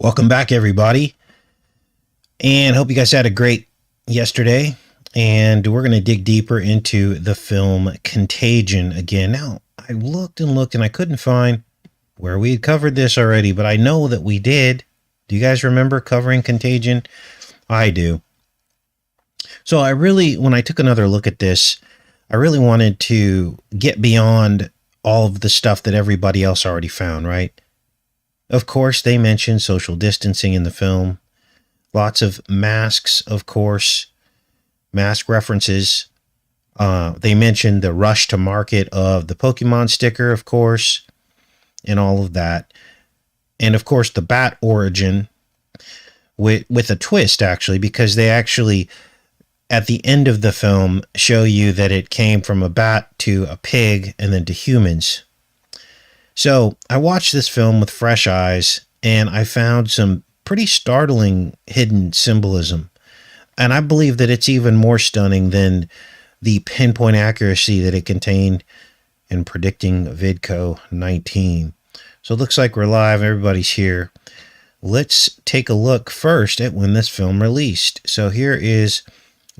Welcome back, everybody, and hope you guys had a great yesterday. And we're going to dig deeper into the film Contagion again. Now, I looked and I couldn't find where we had covered this already, but I know that we did. Do you guys remember covering Contagion? I do. So when I took another look at this, I really wanted to get beyond all of the stuff that everybody else already found, right? Of course, they mentioned social distancing in the film. Lots of masks, of course. Mask references. They mentioned the rush to market of the Pokemon sticker, of course, and all of that. And, of course, the bat origin with a twist, actually, because they actually, at the end of the film, show you that it came from a bat to a pig and then to humans. So I watched this film with fresh eyes, and I found some pretty startling hidden symbolism. And I believe that it's even more stunning than the pinpoint accuracy that it contained in predicting VidCo-19. So it looks like we're live. Everybody's here. Let's take a look first at when this film released. So here is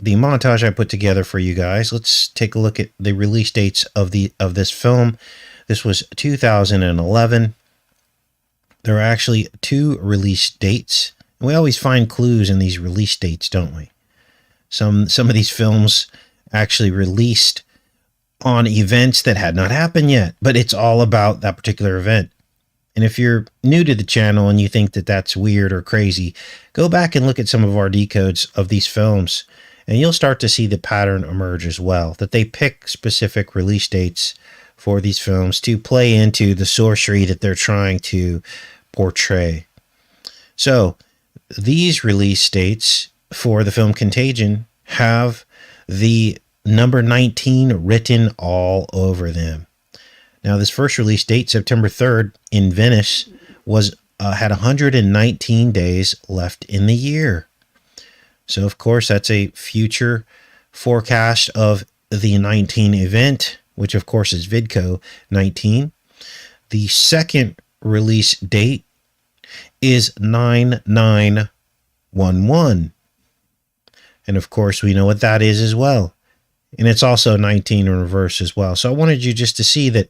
the montage I put together for you guys. Let's take a look at the release dates of this film. This was 2011. There are actually 2 release dates. We always find clues in these release dates, don't we? Some of these films actually released on events that had not happened yet, but it's all about that particular event. And if you're new to the channel and you think that that's weird or crazy, go back and look at some of our decodes of these films, and you'll start to see the pattern emerge as well, that they pick specific release dates for these films to play into the sorcery that they're trying to portray. So these release dates for the film Contagion have the number 19 written all over them. Now, this first release date, September 3rd, in Venice, had 119 days left in the year. So, of course, that's a future forecast of the 19 event, which, of course, is VidCo-19. The second release date is 9911. And, of course, we know what that is as well. And it's also 19 in reverse as well. So I wanted you just to see that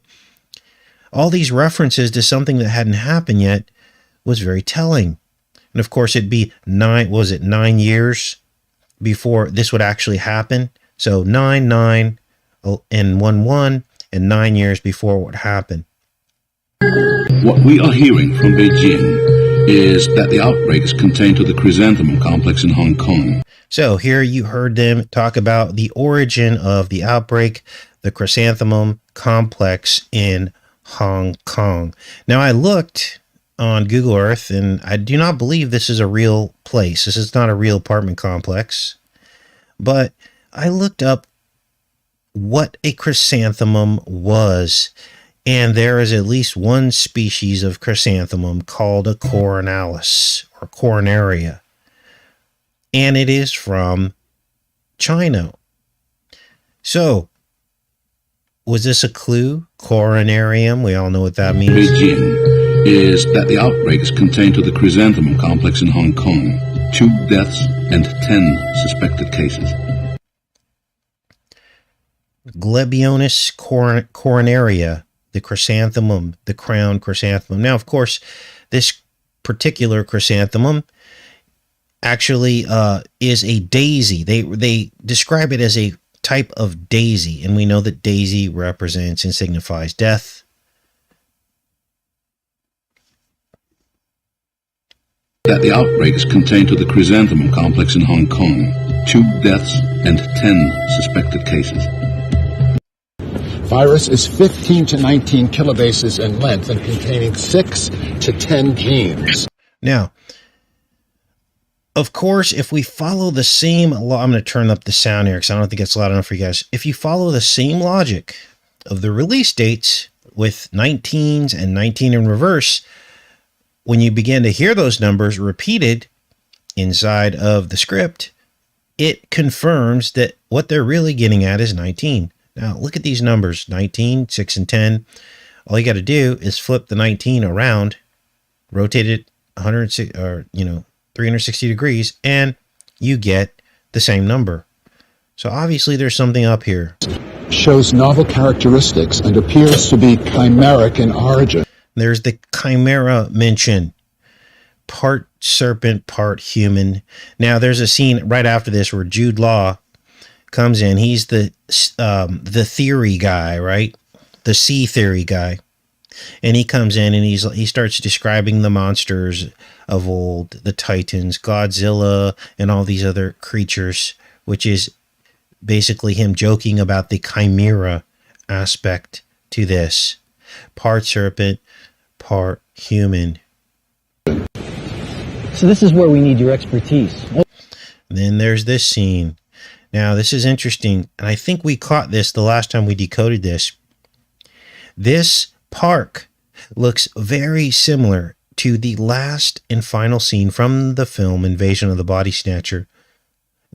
all these references to something that hadn't happened yet was very telling. And, of course, it'd be 9 years before this would actually happen. So 9, 9, and 1, 1, and 9 years before what happened. What we are hearing from Beijing is that the outbreak is contained to the chrysanthemum complex in Hong Kong. So here you heard them talk about the origin of the outbreak, the chrysanthemum complex in Hong Kong. Now, I looked on Google Earth, and I do not believe this is a real place. This is not a real apartment complex. But I looked up what a chrysanthemum was, and there is at least one species of chrysanthemum called a coronalis or coronaria, and it is from China. So, was this a clue? Coronarium, we all know what that means. Beijing is that the outbreak is contained to the chrysanthemum complex in Hong Kong. 2 deaths and 10 suspected cases. Glebionus coronaria, the chrysanthemum, the crown chrysanthemum. Now, of course, this particular chrysanthemum actually is a daisy. They describe it as a type of daisy, and we know that daisy represents and signifies death. That the outbreak is contained to the chrysanthemum complex in Hong Kong. 2 deaths and 10 suspected cases. Virus is 15 to 19 kilobases in length and containing 6 to 10 genes. Now, of course, if we follow the same law, I'm going to turn up the sound here because I don't think it's loud enough for you guys. If you follow the same logic of the release dates with 19s and 19 in reverse, when you begin to hear those numbers repeated inside of the script, it confirms that what they're really getting at is 19. Now, look at these numbers, 19, 6, and 10. All you got to do is flip the 19 around, rotate it 106 or 360 degrees, and you get the same number. So obviously there's something up here. Shows novel characteristics and appears to be chimeric in origin. There's the chimera mention. Part serpent, part human. Now there's a scene right after this where Jude Law comes in. He's the theory guy, right? The sea theory guy. And he comes in and he starts describing the monsters of old, the Titans, Godzilla, and all these other creatures, which is basically him joking about the chimera aspect to this. Part serpent, part human. So this is where we need your expertise. Then there's this scene. Now this is interesting, and I think we caught this the last time we decoded this. This park looks very similar to the last and final scene from the film Invasion of the Body Snatcher,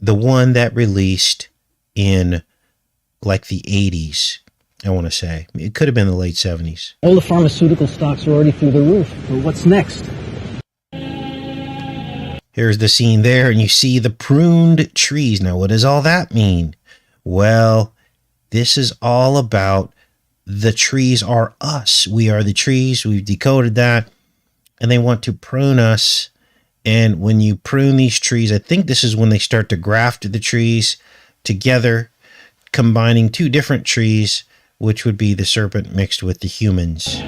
the one that released in like the 80s, I want to say. It could have been the late 70s. All the pharmaceutical stocks are already through the roof. But what's next? Here's the scene there, and you see the pruned trees. Now, what does all that mean? Well, this is all about the trees are us. We are the trees. We've decoded that, and they want to prune us. And when you prune these trees, I think this is when they start to graft the trees together, combining two different trees, which would be the serpent mixed with the humans.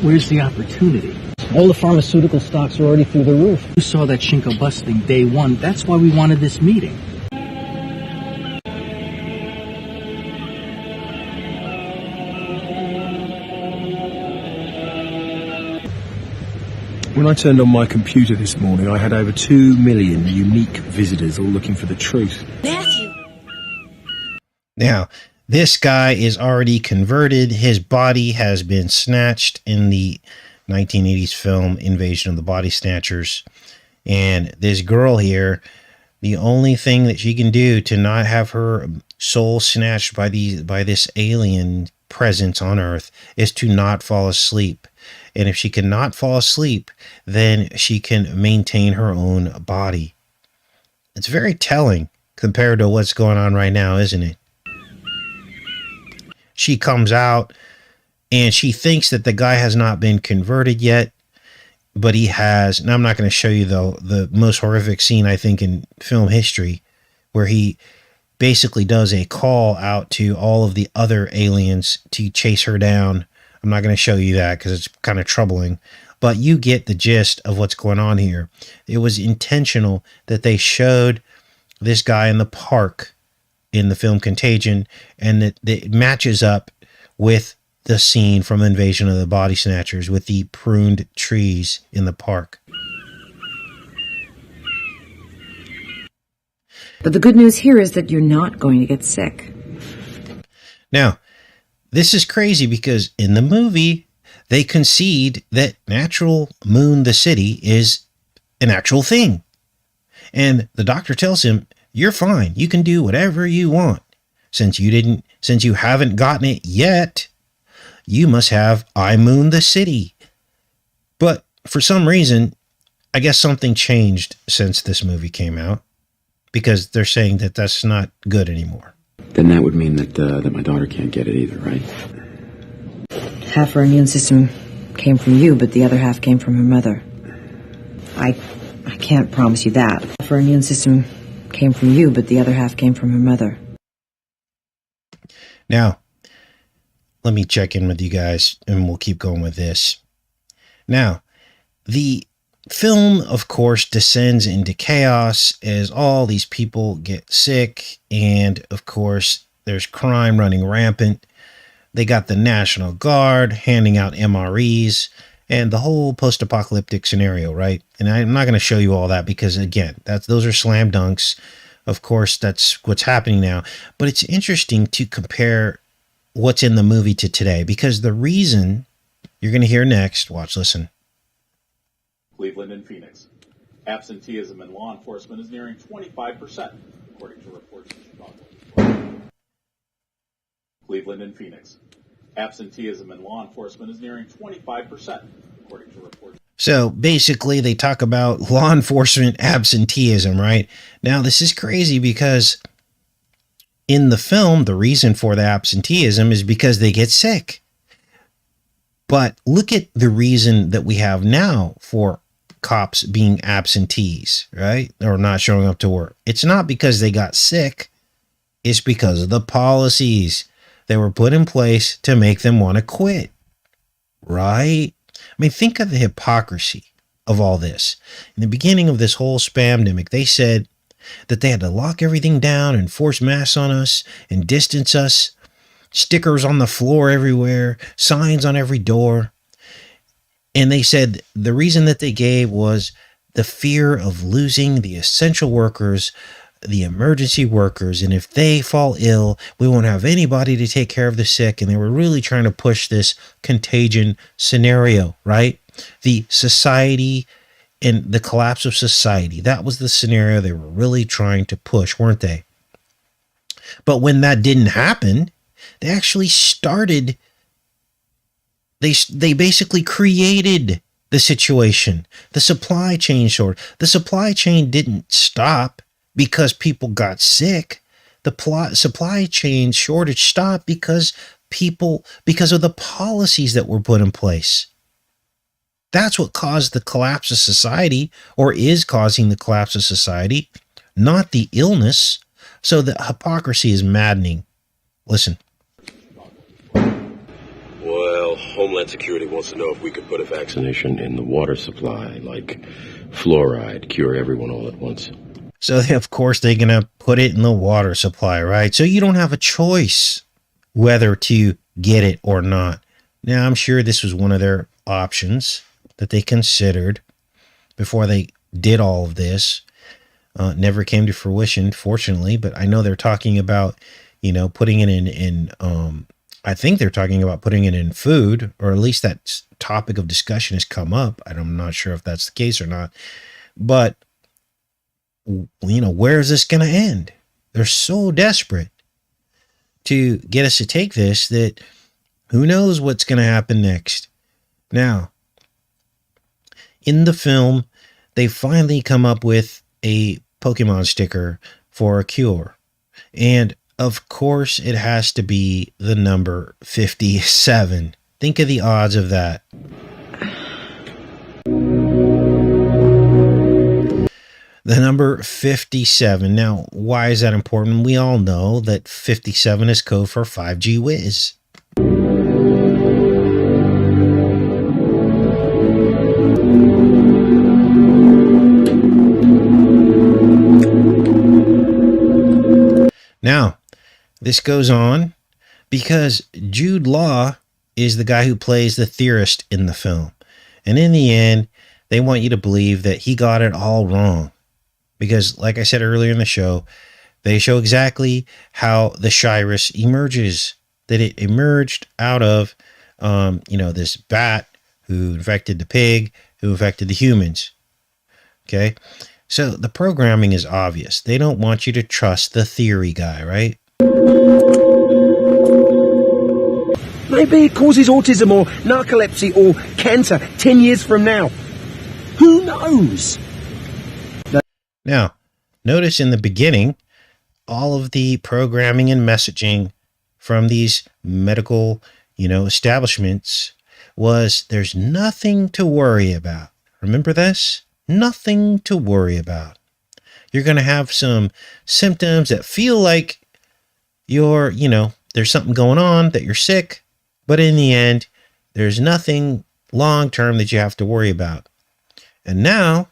Where's the opportunity? All the pharmaceutical stocks are already through the roof. You saw that Shinko busting day one. That's why we wanted this meeting. When I turned on my computer this morning, I had over 2 million unique visitors all looking for the truth. Matthew! Now, this guy is already converted. His body has been snatched in the 1980s film Invasion of the Body Snatchers. And this girl here, the only thing that she can do to not have her soul snatched by this alien presence on Earth is to not fall asleep. And if she cannot fall asleep, then she can maintain her own body. It's very telling compared to what's going on right now, isn't it? She comes out and she thinks that the guy has not been converted yet, but he has. And I'm not going to show you, though, the most horrific scene, I think, in film history, where he basically does a call out to all of the other aliens to chase her down. I'm not going to show you that because it's kind of troubling, but you get the gist of what's going on here. It was intentional that they showed this guy in the park in the film Contagion, and that it matches up with the scene from Invasion of the Body Snatchers with the pruned trees in the park. But the good news here is that you're not going to get sick. Now, this is crazy because in the movie, they concede that natural moon the city is an actual thing. And the doctor tells him, you're fine. You can do whatever you want. Since you haven't gotten it yet, you must have I moon the city. But for some reason, I guess something changed since this movie came out, because they're saying that that's not good anymore. Then that would mean that my daughter can't get it either, right? Half her immune system came from you, but the other half came from her mother. I can't promise you that. Half her immune system came from you, but the other half came from her mother. Now, let me check in with you guys, and we'll keep going with this. Now, the film, of course, descends into chaos as all these people get sick, and, of course, there's crime running rampant. They got the National Guard handing out MREs, and the whole post-apocalyptic scenario, right? And I'm not going to show you all that because, again, those are slam dunks. Of course, that's what's happening now. But it's interesting to compare what's in the movie to today, because the reason you're going to hear next, watch, listen. Cleveland and Phoenix. Absenteeism in law enforcement is nearing 25%, according to reports in Chicago. Cleveland and Phoenix. Absenteeism in law enforcement is nearing 25%, according to reports. So basically, they talk about law enforcement absenteeism, right? Now, this is crazy because in the film, the reason for the absenteeism is because they get sick. But look at the reason that we have now for cops being absentees, right? Or not showing up to work. It's not because they got sick. It's because of the policies that were put in place to make them want to quit, right? I mean, think of the hypocrisy of all this. In the beginning of this whole spamdemic, they said that they had to lock everything down and force masks on us and distance us, stickers on the floor everywhere, signs on every door. And they said the reason that they gave was the fear of losing the essential workers, the emergency workers, and if they fall ill, we won't have anybody to take care of the sick. And they were really trying to push this contagion scenario, right? The society and the collapse of society. That was the scenario they were really trying to push, weren't they? But when that didn't happen, they actually started, they basically created the situation. The supply chain short. The supply chain didn't stop because people got sick. The supply chain shortage stopped because of the policies that were put in place. That's what caused the collapse of society, or is causing the collapse of society, not the illness. So the hypocrisy is maddening. Listen. Well, Homeland Security wants to know if we could put a vaccination in the water supply, like fluoride, cure everyone all at once. So, of course, they're going to put it in the water supply, right? So you don't have a choice whether to get it or not. Now, I'm sure this was one of their options that they considered before they did all of this. Never came to fruition, fortunately, but I know they're talking about, putting it in I think they're talking about putting it in food, or at least that topic of discussion has come up. I'm not sure if that's the case or not, but where is this going to end? They're so desperate to get us to take this that who knows what's going to happen next. Now, in the film, they finally come up with a Pokemon sticker for a cure. And of course, it has to be the number 57. Think of the odds of that. The number 57. Now, why is that important? We all know that 57 is code for 5G whiz. Now, this goes on because Jude Law is the guy who plays the theorist in the film. And in the end, they want you to believe that he got it all wrong. Because, like I said earlier in the show, they show exactly how the virus emerges. That it emerged out of, this bat who infected the pig, who infected the humans. Okay? So the programming is obvious. They don't want you to trust the theory guy, right? Maybe it causes autism or narcolepsy or cancer 10 years from now. Who knows? Now, notice in the beginning, all of the programming and messaging from these medical, establishments was there's nothing to worry about. Remember this? Nothing to worry about. You're going to have some symptoms that feel like you're, there's something going on, that you're sick, but in the end, there's nothing long-term that you have to worry about. And now,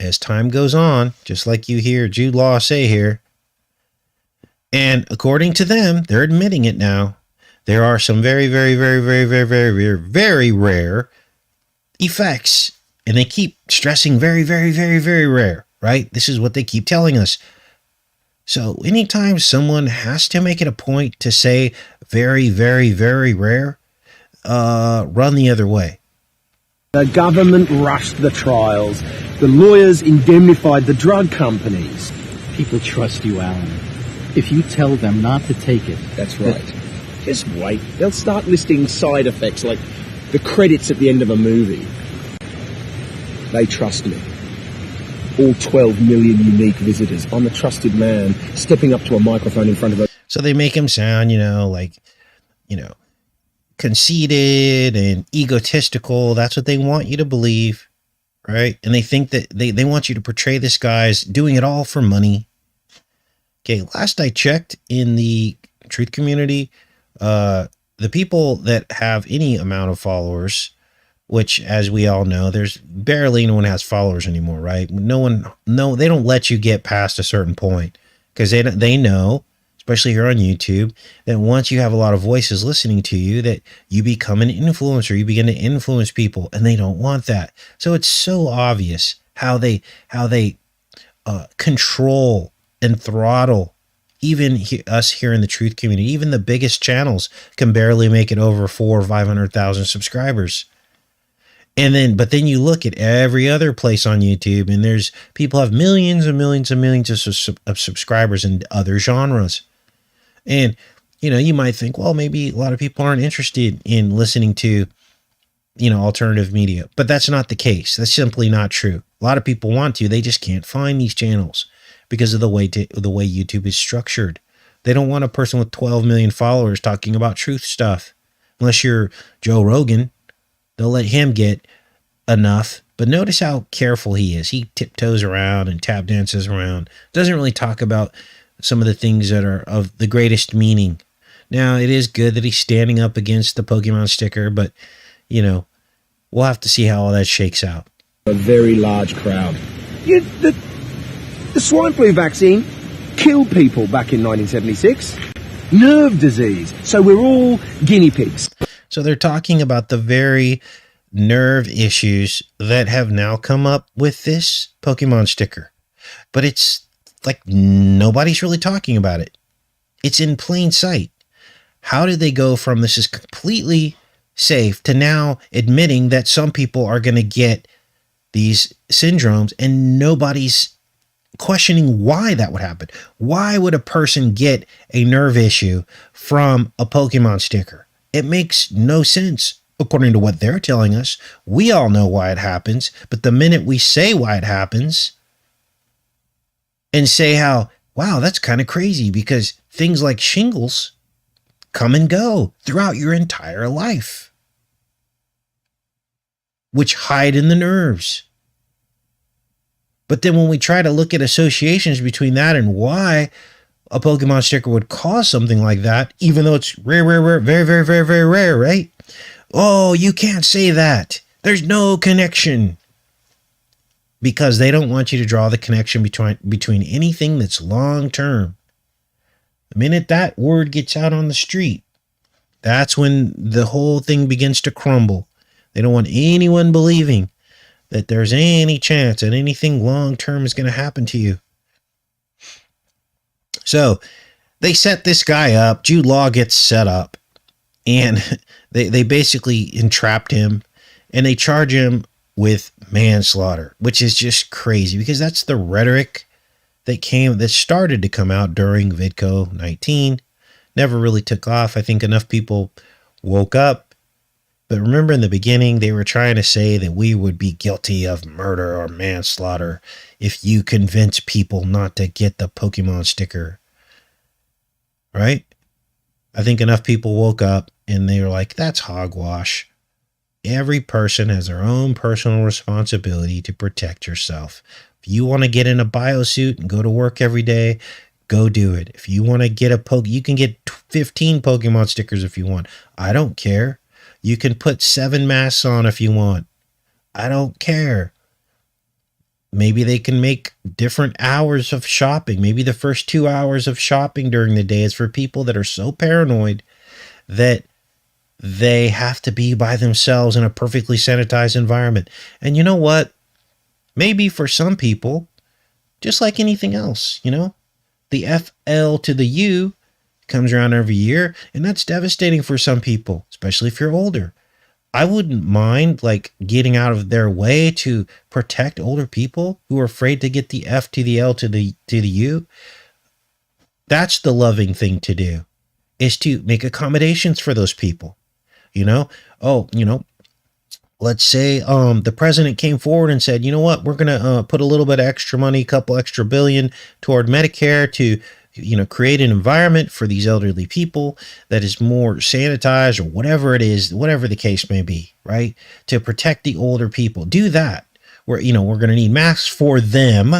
as time goes on, just like you hear Jude Law say here, and according to them, they're admitting it now, there are some very, very, very, very, very, very, very, very rare effects. And they keep stressing very, very, very, very rare, right? This is what they keep telling us. So anytime someone has to make it a point to say very, very, very rare, run the other way. The government rushed the trials. The lawyers indemnified the drug companies. People trust you, Alan. If you tell them not to take it. That's right. Just wait. They'll start listing side effects like the credits at the end of a movie. They trust me. All 12 million unique visitors. I'm a trusted man stepping up to a microphone in front of a... So they make him sound, like, conceited and egotistical. That's what they want you to believe, right? And they think that they want you to portray this guy as doing it all for money. Okay, last I checked in the truth community, the people that have any amount of followers, which, as we all know, there's barely anyone has followers anymore, right? They don't let you get past a certain point because they know, especially here on YouTube, that once you have a lot of voices listening to you, that you become an influencer, you begin to influence people, and they don't want that. So it's so obvious how they control and throttle even us here in the truth community. Even the biggest channels can barely make it over 400,000 or 500,000 subscribers. But then you look at every other place on YouTube, and there's people have millions and millions and millions of subscribers in other genres. And, you might think, well, maybe a lot of people aren't interested in listening to, alternative media, but that's not the case. That's simply not true. A lot of people want to, they just can't find these channels because of the way YouTube is structured. They don't want a person with 12 million followers talking about truth stuff. Unless you're Joe Rogan, they'll let him get enough. But notice how careful he is. He tiptoes around and tap dances around. Doesn't really talk about some of the things that are of the greatest meaning. Now, it is good that he's standing up against the Pokemon sticker, but, we'll have to see how all that shakes out. A very large crowd. The swine flu vaccine killed people back in 1976. Nerve disease. So we're all guinea pigs. So they're talking about the very nerve issues that have now come up with this Pokemon sticker. But it's like nobody's really talking about it. It's in plain sight. How did they go from this is completely safe to now admitting that some people are going to get these syndromes and nobody's questioning why that would happen? Why would a person get a nerve issue from a Pokemon sticker? It makes no sense. According to what they're telling us, we all know why it happens, but the minute we say why it happens and say how, wow, that's kind of crazy because things like shingles come and go throughout your entire life, which hide in the nerves. But then when we try to look at associations between that and why a Pokemon sticker would cause something like that, even though it's rare, very, very, very, very rare, right? Oh, you can't say that. There's no connection. Because they don't want you to draw the connection between anything that's long-term. The minute that word gets out on the street, that's when the whole thing begins to crumble. They don't want anyone believing that there's any chance that anything long-term is going to happen to you. So they set this guy up. Jude Law gets set up. And they basically entrapped him. And they charge him with manslaughter, which is just crazy because that's the rhetoric that started to come out during VidCo 19. Never really took off. I think enough people woke up. But remember in the beginning, they were trying to say that we would be guilty of murder or manslaughter if you convince people not to get the Pokemon sticker. Right? I think enough people woke up and they were like, that's hogwash. Every person has their own personal responsibility to protect yourself. If you want to get in a biosuit and go to work every day, go do it. If you want to get you can get 15 Pokemon stickers if you want. I don't care. You can put 7 masks on if you want. I don't care. Maybe they can make different hours of shopping. Maybe the first 2 hours of shopping during the day is for people that are so paranoid that they have to be by themselves in a perfectly sanitized environment. And you know what? Maybe for some people, just like anything else, the FL to the U comes around every year, and that's devastating for some people, especially if you're older. I wouldn't mind getting out of their way to protect older people who are afraid to get the F to the L to the U. That's the loving thing to do, is to make accommodations for those people. You know, oh, you know, let's say the president came forward and said, you know what, we're going to put a little bit of extra money, a couple extra billion toward Medicare to, you know, create an environment for these elderly people that is more sanitized, or whatever it is, whatever the case may be, right? To protect the older people. Do that. Where, you know, we're going to need masks for them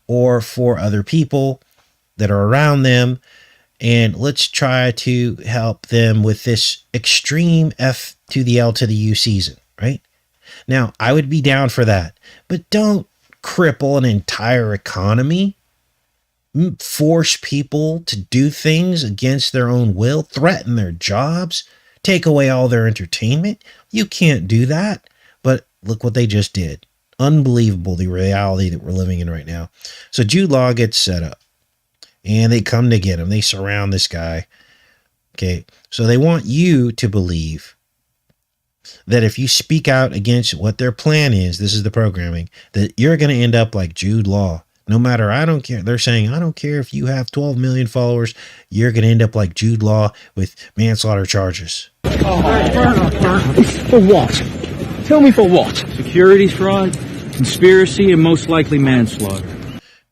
or for other people that are around them. And let's try to help them with this extreme F to the L to the U season, right? Now, I would be down for that, but don't cripple an entire economy, force people to do things against their own will, threaten their jobs, take away all their entertainment. You can't do that. But look what they just did. Unbelievable, the reality that we're living in right now. So Jude Law gets set up. And they come to get him. They surround this guy. Okay. So they want you to believe that if you speak out against what their plan is, this is the programming, that you're going to end up like Jude Law. No matter, I don't care. They're saying, I don't care if you have 12 million followers, you're going to end up like Jude Law with manslaughter charges. For what? Tell me for what? Securities fraud, conspiracy, and most likely manslaughter.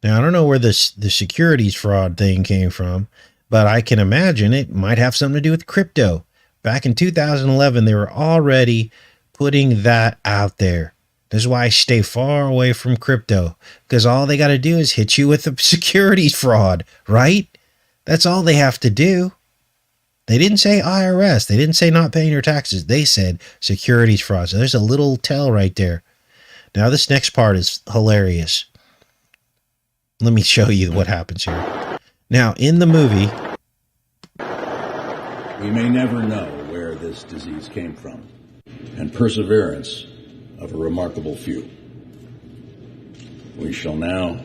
Now, I don't know where the securities fraud thing came from, but I can imagine it might have something to do with crypto. Back in 2011, they were already putting that out there. This is why I stay far away from crypto, because all they got to do is hit you with the securities fraud, right? That's all they have to do. They didn't say IRS. They didn't say not paying your taxes. They said securities fraud. So there's a little tell right there. Now, this next part is hilarious. Let me show you what happens here. Now, in the movie, we may never know where this disease came from, and perseverance of a remarkable few. We shall now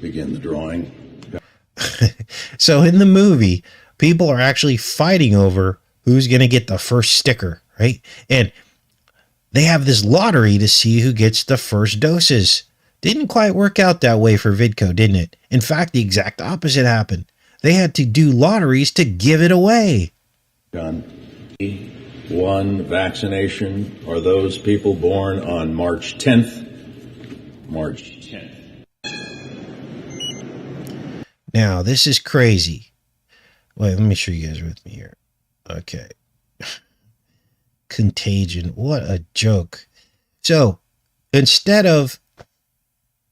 begin the drawing. So in the movie, people are actually fighting over who's going to get the first sticker, right? And they have this lottery to see who gets the first doses. Didn't quite work out that way for Vidco, didn't it? In fact, the exact opposite happened. They had to do lotteries to give it away. Done. One vaccination are those people born on March 10th. March 10th. Now, this is crazy. Wait, let me show you guys with me here. Okay. Contagion. What a joke. So, instead of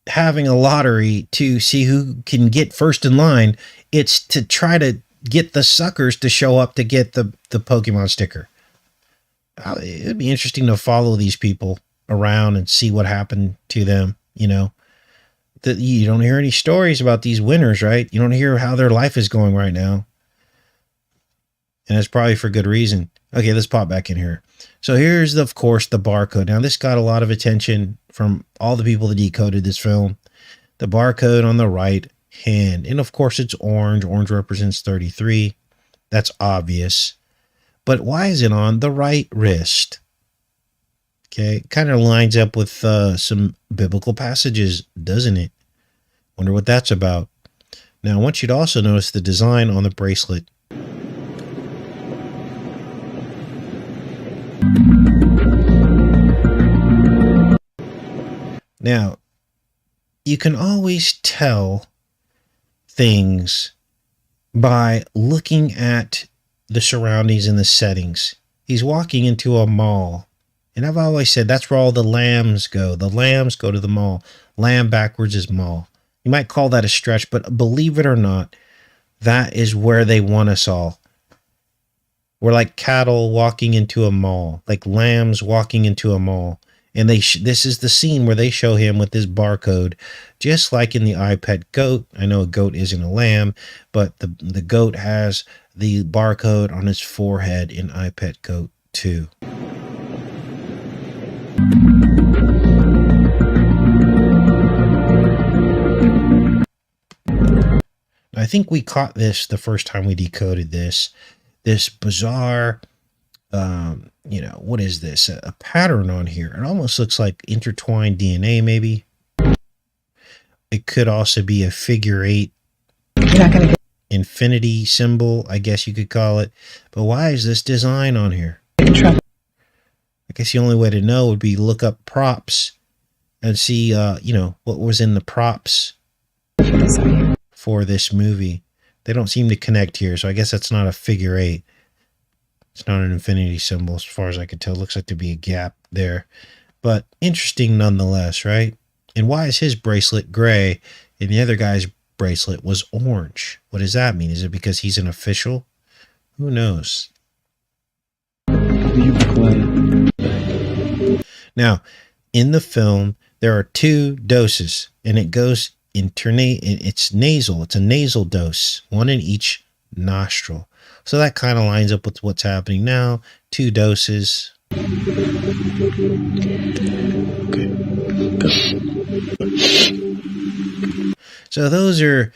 having a lottery to see who can get first in line, it's to try to get the suckers to show up to get the Pokemon sticker. It'd be interesting to follow these people around and see what happened to them. You know, that you don't hear any stories about these winners, right? You don't hear how their life is going right now. And it's probably for good reason. Okay, let's pop back in here. So here's, of course, the barcode. Now, this got a lot of attention from all the people that decoded this film. The barcode on the right hand. And, of course, it's orange. Orange represents 33. That's obvious. But why is it on the right wrist? Okay, kind of lines up with some biblical passages, doesn't it? Wonder what that's about. Now, I want you to also notice the design on the bracelet. Now, you can always tell things by looking at the surroundings and the settings. He's walking into a mall. And I've always said that's where all the lambs go. The lambs go to the mall. Lamb backwards is mall. You might call that a stretch, but believe it or not, that is where they want us all. We're like cattle walking into a mall, like lambs walking into a mall. And this is the scene where they show him with this barcode, just like in the iPet goat. I know a goat isn't a lamb, but the goat has the barcode on his forehead in iPet goat 2. I think we caught this the first time we decoded this bizarre, what is this? A pattern on here. It almost looks like intertwined DNA, maybe. It could also be a figure 8. You're not going to infinity symbol, I guess you could call it. But why is this design on here? I guess the only way to know would be look up props and see, what was in the props for this movie. They don't seem to connect here, so I guess that's not a figure 8. It's not an infinity symbol as far as I could tell. It looks like to be a gap there. But interesting nonetheless, right? And why is his bracelet gray and the other guy's bracelet was orange? What does that mean? Is it because he's an official? Who knows? Now, in the film, there are 2 doses, and it goes it's nasal. It's a nasal dose, 1 in each nostril. So that kind of lines up with what's happening now. 2 doses. So those are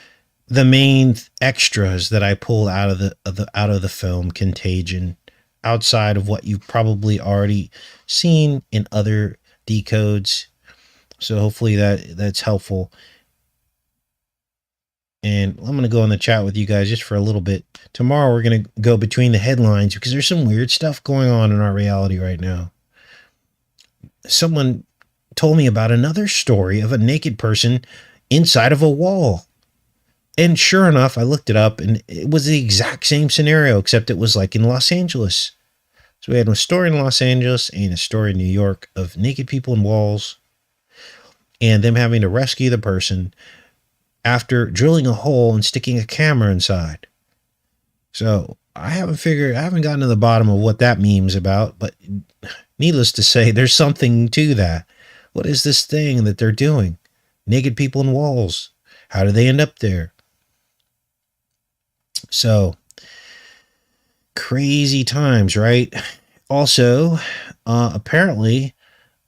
the main extras that I pulled out of the film Contagion, outside of what you've probably already seen in other decodes. So hopefully that's helpful. And I'm going to go in the chat with you guys just for a little bit. Tomorrow we're going to go between the headlines because there's some weird stuff going on in our reality right now. Someone told me about another story of a naked person inside of a wall. And sure enough, I looked it up and it was the exact same scenario, except it was like in Los Angeles. So we had a story in Los Angeles and a story in New York of naked people in walls and them having to rescue the person after drilling a hole and sticking a camera inside. So I haven't gotten to the bottom of what that meme's about, but needless to say, there's something to that. What is this thing that they're doing? Naked people in walls. How do they end up there? So, crazy times, right? Also, apparently,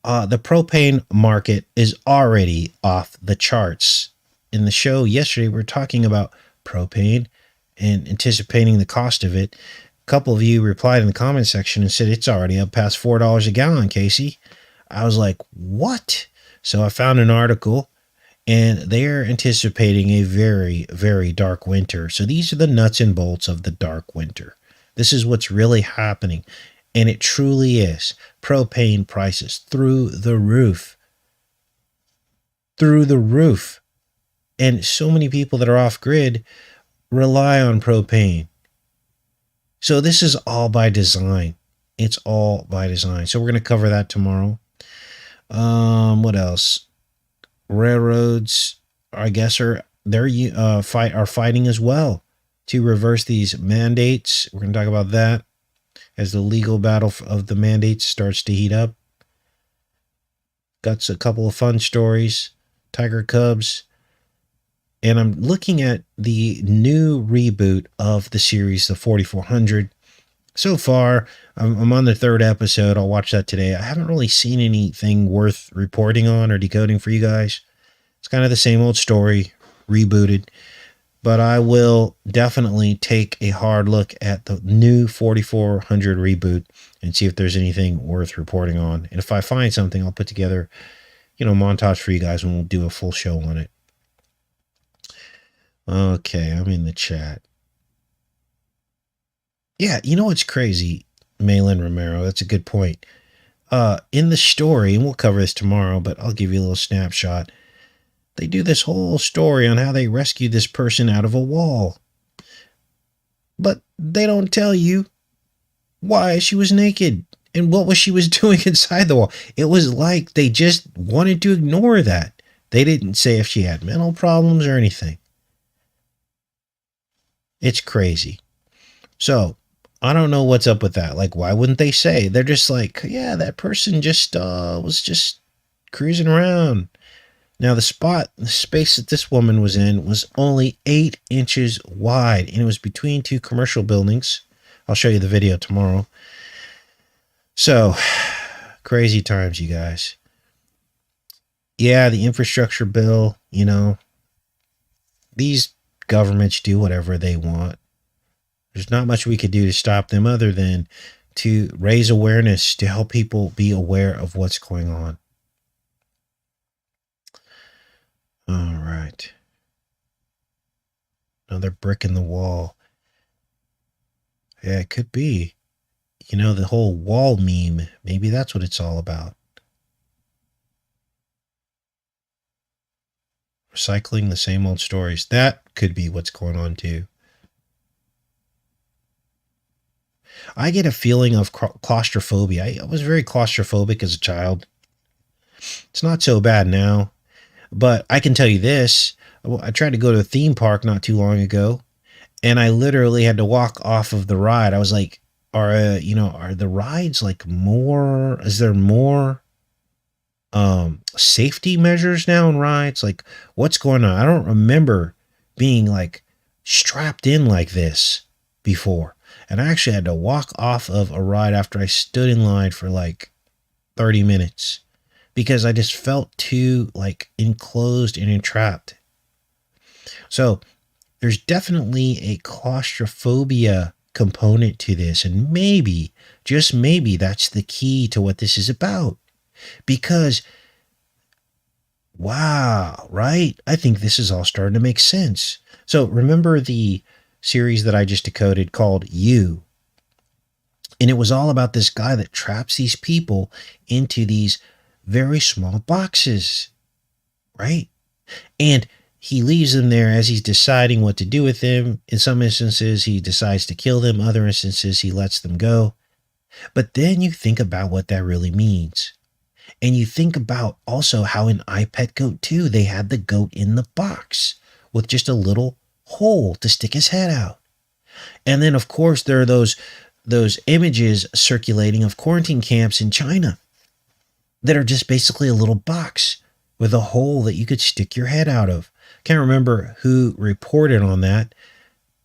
the propane market is already off the charts. In the show yesterday, we were talking about propane and anticipating the cost of it. A couple of you replied in the comment section and said it's already up past $4 a gallon, Casey. I was like, what? So I found an article, and they're anticipating a very, very dark winter. So these are the nuts and bolts of the dark winter. This is what's really happening, and it truly is. Propane prices through the roof. Through the roof. And so many people that are off grid rely on propane. So this is all by design. It's all by design. So we're going to cover that tomorrow. What else? Railroads, I guess, are fighting as well to reverse these mandates. We're going to talk about that as the legal battle of the mandates starts to heat up. Got a couple of fun stories. Tiger Cubs. And I'm looking at the new reboot of the series, the 4400. So far, I'm on the 3rd episode. I'll watch that today. I haven't really seen anything worth reporting on or decoding for you guys. It's kind of the same old story, rebooted. But I will definitely take a hard look at the new 4400 reboot and see if there's anything worth reporting on. And if I find something, I'll put together, a montage for you guys and we'll do a full show on it. Okay, I'm in the chat. Yeah, what's crazy, Malin Romero? That's a good point. In the story, and we'll cover this tomorrow, but I'll give you a little snapshot. They do this whole story on how they rescued this person out of a wall. But they don't tell you why she was naked and what she was doing inside the wall. It was like they just wanted to ignore that. They didn't say if she had mental problems or anything. It's crazy. So, I don't know what's up with that. Like, why wouldn't they say? They're just like, yeah, that person just was just cruising around. Now, the space that this woman was in was only 8 inches wide, and it was between 2 commercial buildings. I'll show you the video tomorrow. So, crazy times, you guys. Yeah, the infrastructure bill, these governments do whatever they want. There's not much we could do to stop them other than to raise awareness, to help people be aware of what's going on. All right. Another brick in the wall. Yeah, it could be. You know, the whole wall meme. Maybe that's what it's all about. Recycling the same old stories. That could be what's going on too. I get a feeling of claustrophobia. I was very claustrophobic as a child. It's not so bad now. But I can tell you this. I tried to go to a theme park not too long ago, and I literally had to walk off of the ride. I was like, are the rides like more, is there more safety measures now in rides? Like, what's going on? I don't remember being like strapped in like this before. And I actually had to walk off of a ride after I stood in line for like 30 minutes because I just felt too like enclosed and entrapped. So there's definitely a claustrophobia component to this. And maybe, just maybe, that's the key to what this is about. Because, wow, right? I think this is all starting to make sense. So remember the series that I just decoded called You. And it was all about this guy that traps these people into these very small boxes, right? And he leaves them there as he's deciding what to do with them. In some instances, he decides to kill them. Other instances, he lets them go. But then you think about what that really means. And you think about also how in I, Pet Goat 2, they had the goat in the box with just a little hole to stick his head out. And then, of course, there are those images circulating of quarantine camps in China that are just basically a little box with a hole that you could stick your head out of. Can't remember who reported on that.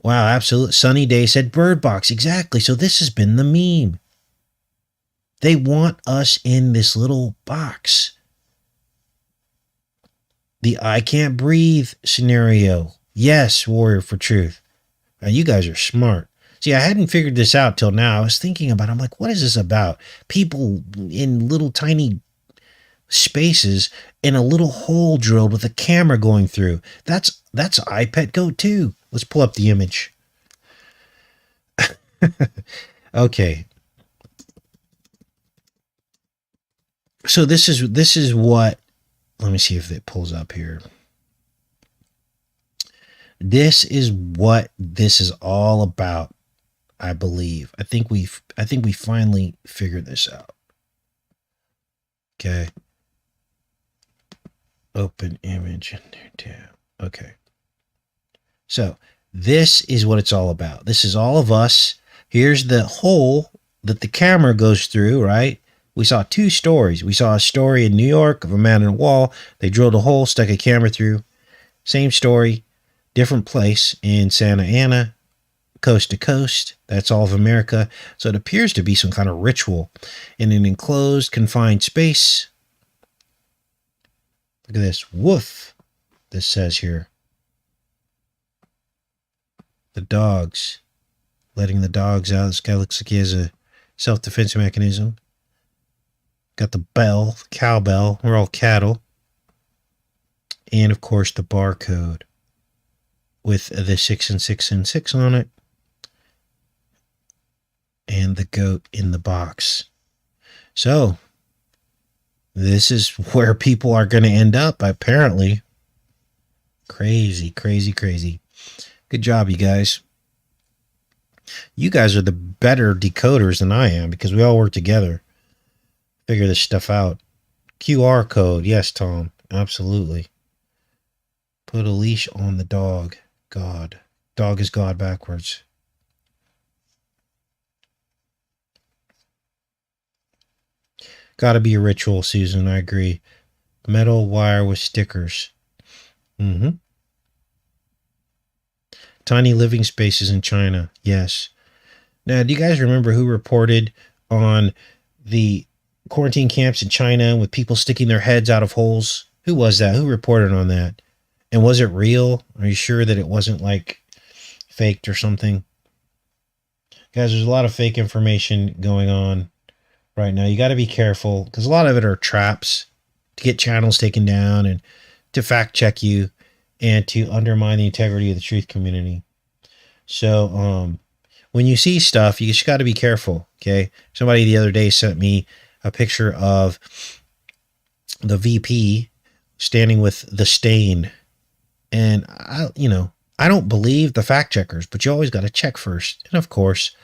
Wow, absolute. Sunny Day said bird box. Exactly. So this has been the meme. They want us in this little box. The I can't breathe scenario. Yes, Warrior for Truth. Now, you guys are smart. See, I hadn't figured this out till now. I was thinking about it. I'm like, what is this about? People in little tiny spaces in a little hole drilled with a camera going through. That's I, Pet Goat 2. Let's pull up the image. Okay. So this is what, let me see if it pulls up here. This is what this is all about, I believe. I think we finally figured this out. Okay. Open image in there tab. Okay. So this is what it's all about. This is all of us. Here's the hole that the camera goes through, right? We saw two stories. We saw a story in New York of a man in a wall. They drilled a hole, stuck a camera through. Same story, different place in Santa Ana, coast to coast. That's all of America. So it appears to be some kind of ritual in an enclosed, confined space. Look at this. Woof. This says here. The dogs. Letting the dogs out. This guy looks like he has a self-defense mechanism. Got the bell, the cowbell. We're all cattle. And, of course, the barcode with the 6 and 6 and 6 on it. And the goat in the box. So, this is where people are going to end up, apparently. Crazy, crazy, crazy. Good job, you guys. You guys are the better decoders than I am because we all work together. Figure this stuff out. QR code. Yes, Tom. Absolutely. Put a leash on the dog. God. Dog is God backwards. Gotta be a ritual, Susan. I agree. Metal wire with stickers. Tiny living spaces in China. Yes. Now, do you guys remember who reported on the quarantine camps in China with people sticking their heads out of holes? Who was that? Who reported on that? And was it real? Are you sure that it wasn't like faked or something? Guys, there's a lot of fake information going on right now. You got to be careful because a lot of it are traps to get channels taken down and to fact check you. and to undermine the integrity of the truth community. So when you see stuff, you just got to be careful. Okay. Somebody the other day sent me a picture of the VP standing with the stain. And I don't believe the fact checkers, but you always got to check first. And of course,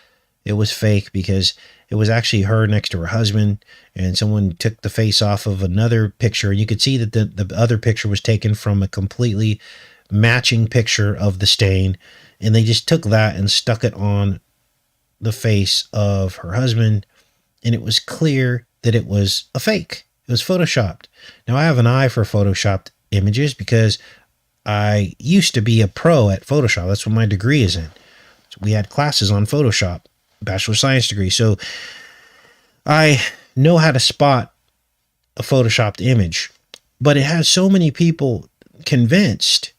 it was fake because it was actually her next to her husband, and someone took the face off of another picture. And you could see that the other picture was taken from a completely matching picture of the stain. And they just took that and stuck it on the face of her husband. And it was clear that it was a fake. It was photoshopped. Now I have an eye for photoshopped images because I used to be a pro at Photoshop. That's what my degree is in. So we had classes on Photoshop, bachelor of science degree. So I know how to spot a photoshopped image, but it has so many people convinced,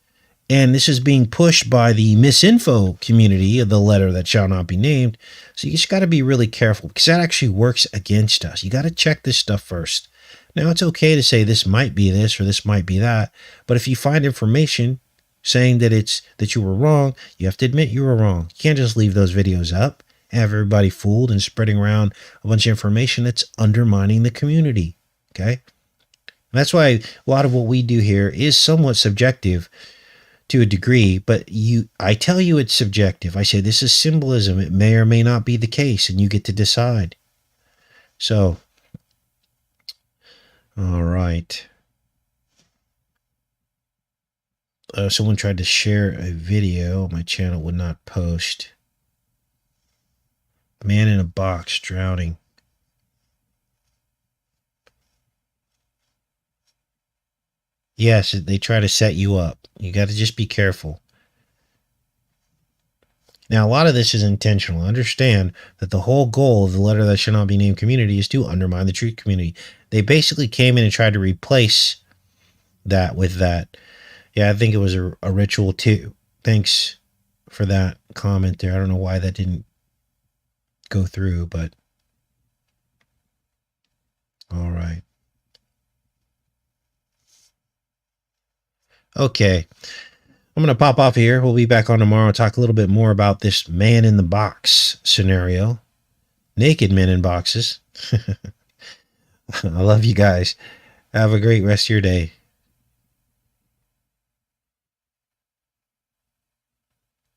and this is being pushed by the misinfo community of the letter that shall not be named. So you just got to be really careful because that actually works against us. You got to check this stuff first. Now, it's okay to say this might be this or this might be that, but if you find information saying that you were wrong, you have to admit you were wrong. You can't just leave those videos up, have everybody fooled and spreading around a bunch of information that's undermining the community. Okay? And that's why a lot of what we do here is somewhat subjective to a degree, but I tell you it's subjective. I say this is symbolism. It may or may not be the case, and you get to decide. So, all right. Someone tried to share a video. My channel would not post. Man in a box drowning. Yes, they try to set you up. You got to just be careful. Now, a lot of this is intentional. Understand that the whole goal of the letter that shall not be named community is to undermine the truth community. They basically came in and tried to replace that with that. Yeah, I think it was a ritual too. Thanks for that comment there. I don't know why that didn't go through, but all right. Okay. I'm going to pop off here. We'll be back on tomorrow and talk a little bit more about this man in the box scenario. Naked men in boxes. I love you guys. Have a great rest of your day.